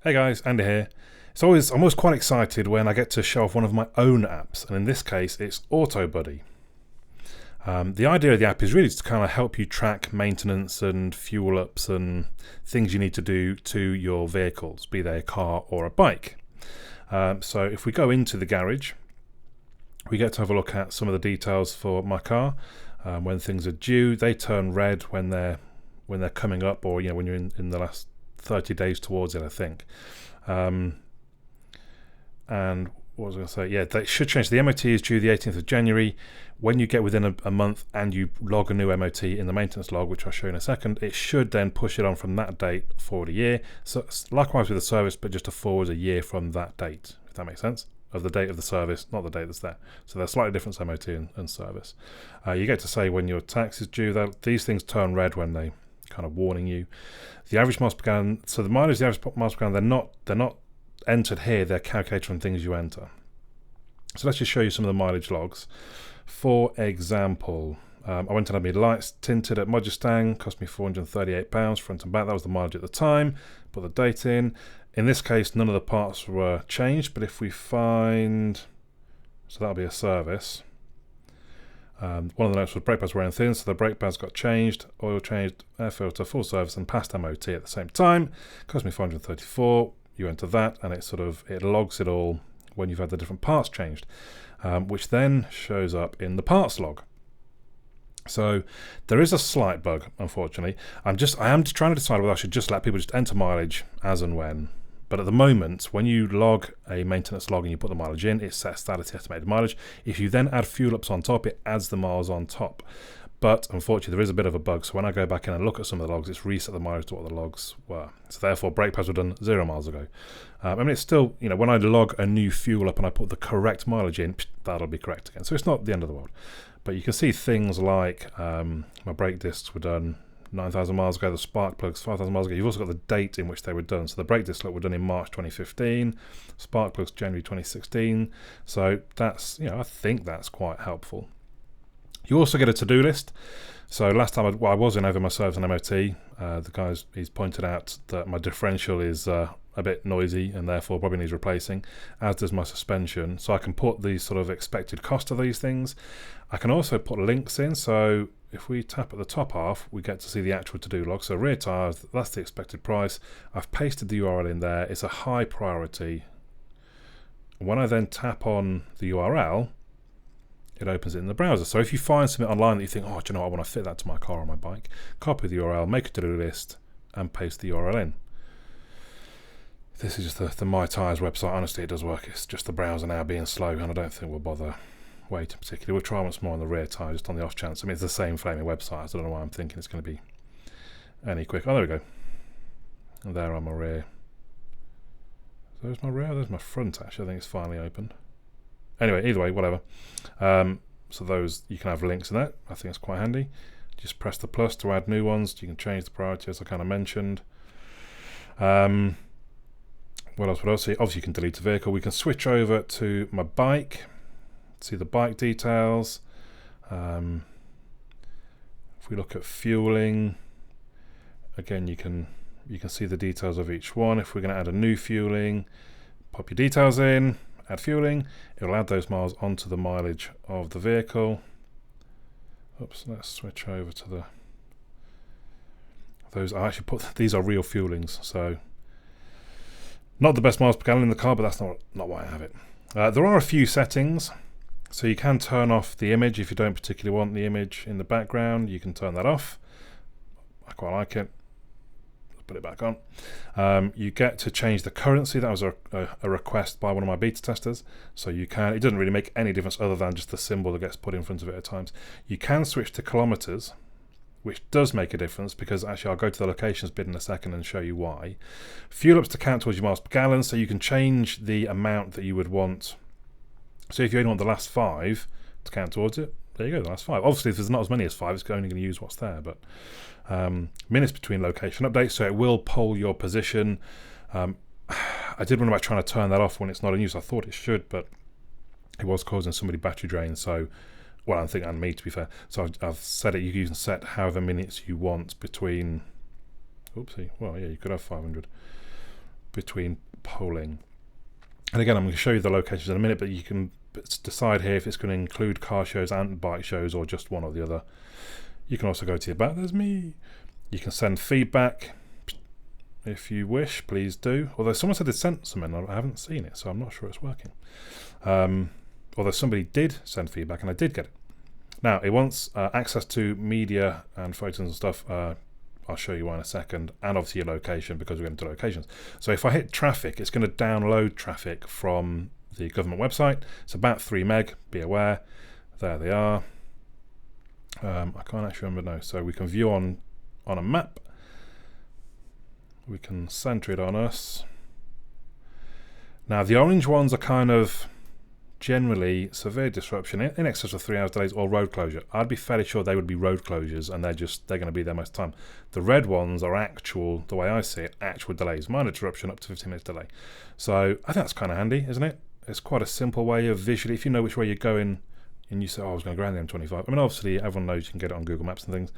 Hey guys, Andy here. I'm always quite excited when I get to show off one of my own apps, and in this case it's AutoBuddy. The idea of the app is really to kind of help you track maintenance and fuel ups and things you need to do to your vehicles, be they a car or a bike. So if we go into the garage, we get to have a look at some of the details for my car. When things are due, they turn red when they're coming up, or when you're in the last 30 days towards it, I think. And what was I going to say? Yeah, they should change. The MOT is due the 18th of January. When you get within a month and you log a new MOT in the maintenance log, which I'll show you in a second, it should then push it on from that date forward a year. So likewise with the service, but just to forward a year from that date, if that makes sense, of the date of the service, not the date that's there. So they're slightly different, MOT and service. You get to say when your tax is due. These things turn red when they kind of warning you. The average miles per gallon, so the mileage, the average miles per gallon, they're not entered here, they're calculated from things you enter. So let's just show you some of the mileage logs. For example, I went and had my lights tinted at Mudgestang, cost me £438 front and back. That was the mileage at the time. Put the date in. In this case, none of the parts were changed, but if we find, so that'll be a service. One of the notes was brake pads wearing thin, so the brake pads got changed, oil changed, air filter, full service, and passed MOT at the same time. Cost me £434. You enter that, and it logs it all when you've had the different parts changed, which then shows up in the parts log. So there is a slight bug, unfortunately. I am just trying to decide whether I should just let people just enter mileage as and when. But at the moment, when you log a maintenance log and you put the mileage in, it sets that as the estimated mileage. If you then add fuel ups on top, it adds the miles on top. But unfortunately, there is a bit of a bug. So when I go back in and look at some of the logs, it's reset the mileage to what the logs were. So therefore, brake pads were done 0 miles ago. I mean, it's still, when I log a new fuel up and I put the correct mileage in, that'll be correct again. So it's not the end of the world. But you can see things like my brake discs were done 9,000 miles ago, the spark plugs 5,000 miles ago. You've also got the date in which they were done. So the brake discs were done in March 2015, spark plugs January 2016. So that's, I think that's quite helpful. You also get a to-do list. So last time I was in over my service and MOT, he's pointed out that my differential is a bit noisy and therefore probably needs replacing, as does my suspension. So I can put the sort of expected cost of these things. I can also put links in. So if we tap at the top half, we get to see the actual to-do log. So rear tyres, that's the expected price. I've pasted the URL in there. It's a high priority. When I then tap on the URL, it opens it in the browser. So if you find something online that you think, oh, do you know what, I want to fit that to my car or my bike, copy the URL, make a to-do list, and paste the URL in. This is just the My Tyres website. Honestly, it does work. It's just the browser now being slow, and I don't think we'll bother waiting particularly. We'll try once more on the rear tyre, just on the off chance. I mean, it's the same flaming website. So I don't know why I'm thinking it's going to be any quick. Oh, there we go. And there on my rear. So there's my rear. There's my front, actually. I think it's finally opened. Anyway, either way, whatever. So those, you can have links in that. I think it's quite handy. Just press the plus to add new ones. You can change the priority, as I kind of mentioned. What else? So obviously you can delete a vehicle. We can switch over to my bike. See the bike details. If we look at fueling, again you can see the details of each one. If we're going to add a new fueling, pop your details in, add fueling. It will add those miles onto the mileage of the vehicle. Oops, let's switch over to those. I actually put these are real fuelings, so not the best miles per gallon in the car, but that's not why I have it. There are a few settings. So you can turn off the image if you don't particularly want the image in the background. You can turn that off. I quite like it. Let's put it back on. You get to change the currency. That was a request by one of my beta testers. So you can. It doesn't really make any difference other than just the symbol that gets put in front of it at times. You can switch to kilometers, which does make a difference because actually I'll go to the locations bit in a second and show you why. Fuel ups to count towards your miles per gallon. So you can change the amount that you would want. So if you only want the last 5 to count towards it, there you go, the last 5. Obviously, if there's not as many as 5, it's only going to use what's there. But minutes between location updates, so it will poll your position. I did wonder about trying to turn that off when it's not in use. I thought it should, but it was causing somebody battery drain. So, well, I think and me to be fair. So I've set it. You can set however minutes you want between. Oopsie. Well, yeah, you could have 500. between polling. And again, I'm going to show you the locations in a minute, but you can decide here if it's going to include car shows and bike shows or just one or the other. You can also go to your About There's Me. You can send feedback if you wish, please do. Although someone said they sent something, I haven't seen it, so I'm not sure it's working. Although somebody did send feedback and I did get it. Now, it wants access to media and photos and stuff. I'll show you why in a second, and obviously your location, because we're going to locations. So if I hit traffic, it's going to download traffic from the government website. It's about 3 meg, be aware. There they are. I can't actually remember now. So we can view on a map. We can center it on us. Now the orange ones are kind of generally severe disruption, in excess of 3 hours delays or road closure. I'd be fairly sure they would be road closures, and they're going to be there most of the time. The red ones are actual, the way I see it, actual delays, minor disruption up to 15 minutes delay. So I think that's kind of handy, isn't it? It's quite a simple way of visually, if you know which way you're going and you say, oh, I was going to go around the M25. I mean, obviously everyone knows you can get it on Google Maps and things,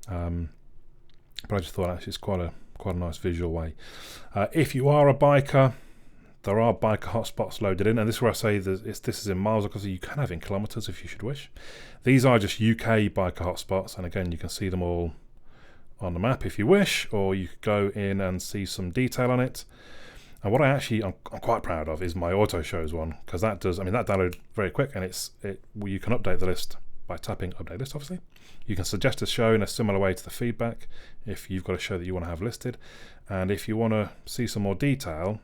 but I just thought actually it's quite a nice visual way. If you are a biker, there are biker hotspots loaded in, and this is where I say this is in miles, because you can have in kilometres if you should wish. These are just UK biker hotspots, and again, you can see them all on the map if you wish, or you could go in and see some detail on it. And what I'm quite proud of is my auto shows one, because that downloaded very quick, and you can update the list by tapping update list, obviously. You can suggest a show in a similar way to the feedback if you've got a show that you want to have listed, and if you want to see some more detail.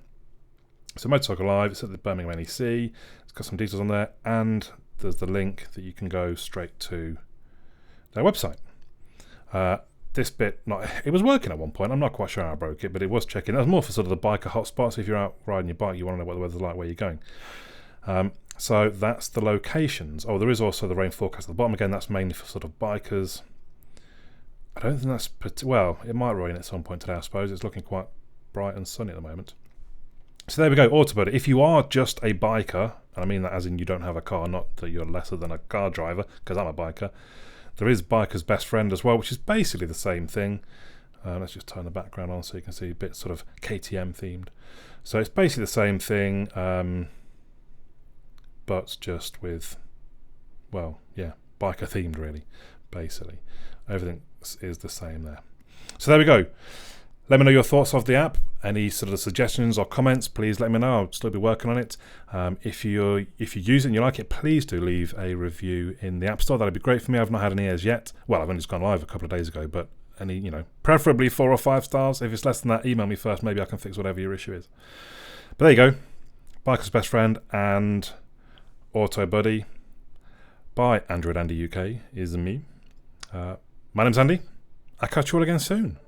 So Motorcycle Live, it's at the Birmingham NEC, it's got some details on there, and there's the link that you can go straight to their website. This bit, it was working at one point, I'm not quite sure how I broke it, but it was checking. That was more for sort of the biker hotspots. If you're out riding your bike, you want to know what the weather's like, where you're going. So that's the locations. Oh, there is also the rain forecast at the bottom. Again, that's mainly for sort of bikers. I don't think that's, well, it might rain at some point today, I suppose. It's looking quite bright and sunny at the moment. So there we go, AutoBuddy. If you are just a biker, and I mean that as in you don't have a car, not that you're lesser than a car driver, because I'm a biker, there is Biker's Best Friend as well, which is basically the same thing. Let's just turn the background on so you can see a bit sort of KTM themed. So it's basically the same thing, but just with, well, yeah, biker themed really, basically. Everything is the same there. So there we go. Let me know your thoughts of the app. Any sort of suggestions or comments, please let me know. I'll still be working on it. If you use it and you like it, please do leave a review in the App Store. That'd be great for me. I've not had any as yet. Well, I've only just gone live a couple of days ago, but any, preferably 4 or 5 stars. If it's less than that, email me first. Maybe I can fix whatever your issue is. But there you go. Biker's Best Friend and AutoBuddy by Android Andy UK is me. My name's Andy. I'll catch you all again soon.